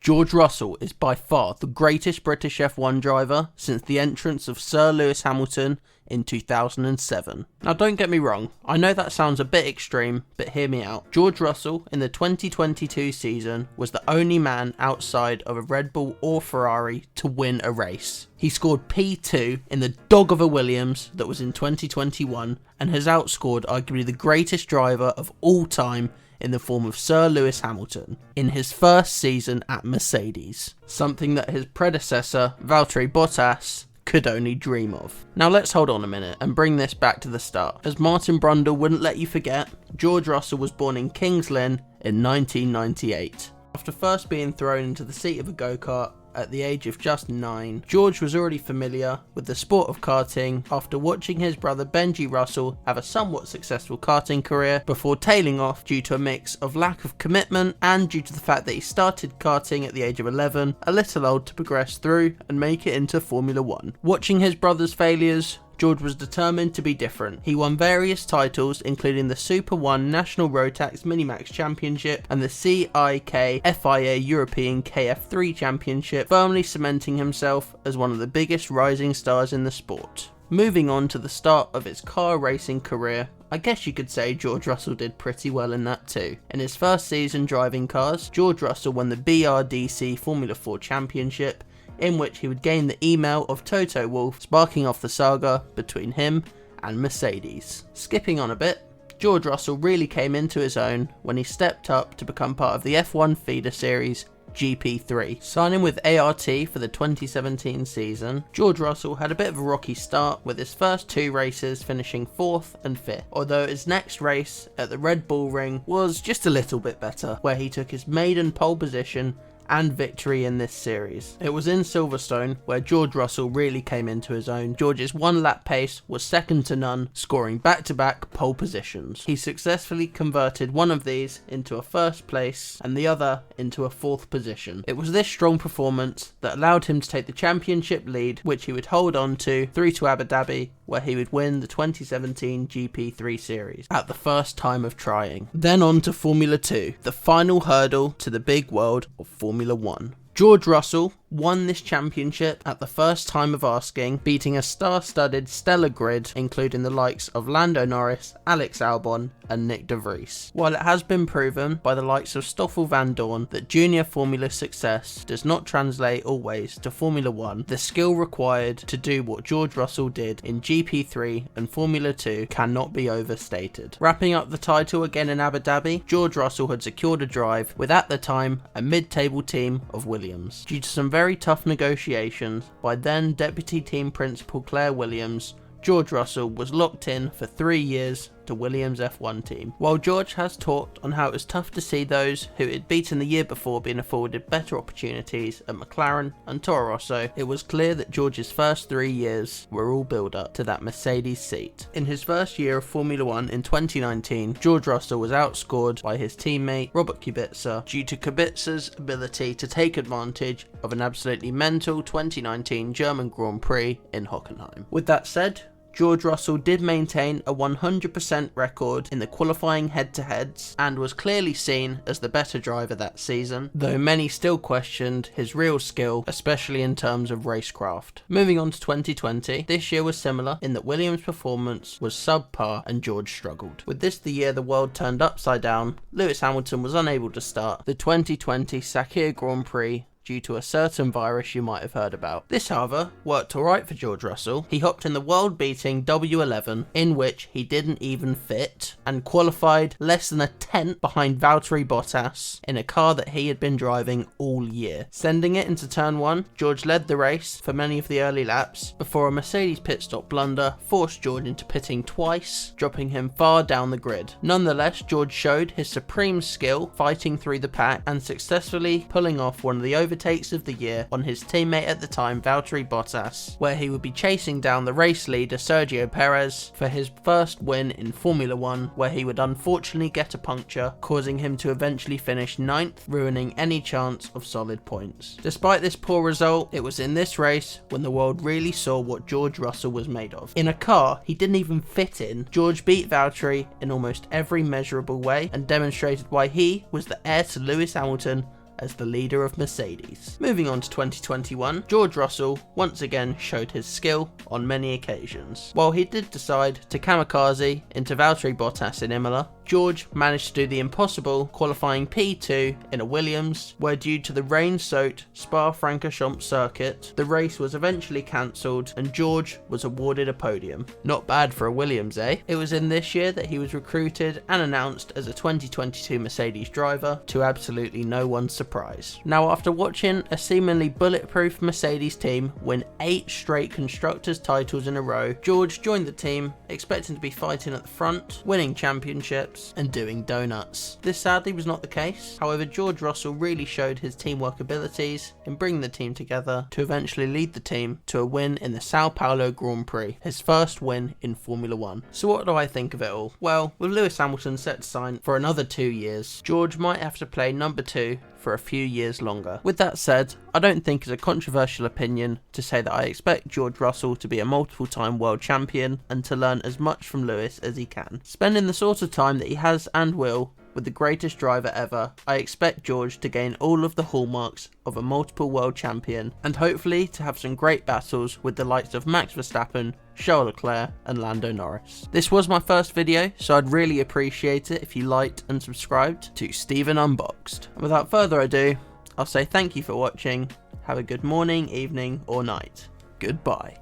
George Russell is by far the greatest British F1 driver since the entrance of Sir Lewis Hamilton in 2007. Now don't get me wrong, I know that sounds a bit extreme, but hear me out. George Russell in the 2022 season was the only man outside of a Red Bull or Ferrari to win a race. He scored P2 in the dog of a Williams that was in 2021 and has outscored arguably the greatest driver of all time in the form of Sir Lewis Hamilton in his first season at Mercedes, something that his predecessor Valtteri Bottas could only dream of. Now let's hold on a minute and bring this back to the start. As Martin Brundle wouldn't let you forget, George Russell was born in Kings Lynn in 1998. After first being thrown into the seat of a go-kart at the age of just 9, George was already familiar with the sport of karting after watching his brother Benji Russell have a somewhat successful karting career before tailing off due to a mix of lack of commitment and due to the fact that he started karting at the age of 11, a little old to progress through and make it into Formula 1. Watching his brother's failures, George was determined to be different. He won various titles including the Super 1 National Rotax Minimax Championship and the CIK FIA European KF3 Championship, firmly cementing himself as one of the biggest rising stars in the sport. Moving on to the start of his car racing career, I guess you could say George Russell did pretty well in that too. In his first season driving cars, George Russell won the BRDC Formula 4 Championship, in which he would gain the email of Toto Wolff, sparking off the saga between him and Mercedes. Skipping on a bit, George Russell really came into his own when he stepped up to become part of the F1 feeder series GP3. Signing with ART for the 2017 season, George Russell had a bit of a rocky start, with his first 2 races finishing 4th and 5th, although his next race at the Red Bull Ring was just a little bit better, where he took his maiden pole position and victory in this series. It was in Silverstone where George Russell really came into his own. George's 1-lap pace was second to none, scoring back-to-back pole positions. He successfully converted one of these into a first place and the other into a 4th position. It was this strong performance that allowed him to take the championship lead, which he would hold on to through to Abu Dhabi, where he would win the 2017 GP3 series at the first time of trying. Then on to Formula 2, the final hurdle to the big world of Formula 1. George Russell won this championship at the first time of asking, beating a star-studded stellar grid including the likes of Lando Norris, Alex Albon and Nick de Vries. While it has been proven by the likes of Stoffel van Dorn that junior Formula success does not translate always to Formula 1, the skill required to do what George Russell did in GP3 and Formula 2 cannot be overstated. Wrapping up the title again in Abu Dhabi, George Russell had secured a drive with at the time a mid-table team of Williams. Due to some very tough negotiations by then Deputy Team Principal Claire Williams, George Russell was locked in for 3 years to Williams F1 team. While George has talked on how it was tough to see those who it had beaten the year before being afforded better opportunities at McLaren and Toro Rosso, it was clear that George's first 3 years were all build up to that Mercedes seat. In his first year of Formula 1 in 2019, George Russell was outscored by his teammate Robert Kubica due to Kubica's ability to take advantage of an absolutely mental 2019 German Grand Prix in Hockenheim. With that said, George Russell did maintain a 100% record in the qualifying head-to-heads and was clearly seen as the better driver that season, though many still questioned his real skill, especially in terms of racecraft. Moving on to 2020, this year was similar in that Williams' performance was subpar and George struggled. With this the year the world turned upside down, Lewis Hamilton was unable to start the 2020 Sakir Grand Prix due to a certain virus you might have heard about. This, however, worked alright for George Russell. He hopped in the world-beating W11, in which he didn't even fit, and qualified less than a tenth behind Valtteri Bottas in a car that he had been driving all year. Sending it into turn 1, George led the race for many of the early laps, before a Mercedes pit stop blunder forced George into pitting twice, dropping him far down the grid. Nonetheless, George showed his supreme skill fighting through the pack and successfully pulling off one of the overtakes of the year on his teammate at the time, Valtteri Bottas, where he would be chasing down the race leader Sergio Perez for his first win in Formula 1, where he would unfortunately get a puncture, causing him to eventually finish 9th, ruining any chance of solid points. Despite this poor result, it was in this race when the world really saw what George Russell was made of. In a car he didn't even fit in, George beat Valtteri in almost every measurable way and demonstrated why he was the heir to Lewis Hamilton as the leader of Mercedes. Moving on to 2021, George Russell once again showed his skill on many occasions. While he did decide to kamikaze into Valtteri Bottas in Imola, George managed to do the impossible, qualifying P2 in a Williams, where due to the rain-soaked Spa-Francorchamps circuit, the race was eventually cancelled and George was awarded a podium. Not bad for a Williams, eh? It was in this year that he was recruited and announced as a 2022 Mercedes driver, to absolutely no one's surprise. Now, after watching a seemingly bulletproof Mercedes team win 8 straight constructors titles in a row, George joined the team expecting to be fighting at the front, winning championships and doing donuts. This sadly was not the case. However, George Russell really showed his teamwork abilities in bringing the team together to eventually lead the team to a win in the Sao Paulo Grand Prix, his first win in Formula 1. So what do I think of it all? Well, with Lewis Hamilton set to sign for another 2 years, George might have to play number 2 for a few years longer. With that said, I don't think it's a controversial opinion to say that I expect George Russell to be a multiple-time world champion and to learn as much from Lewis as he can. Spending the sort of time that he has and will with the greatest driver ever, I expect George to gain all of the hallmarks of a multiple world champion and hopefully to have some great battles with the likes of Max Verstappen, Charles Leclerc and Lando Norris. This was my first video, so I'd really appreciate it if you liked and subscribed to Stephen Unboxed. And without further ado, I'll say thank you for watching, have a good morning, evening or night. Goodbye.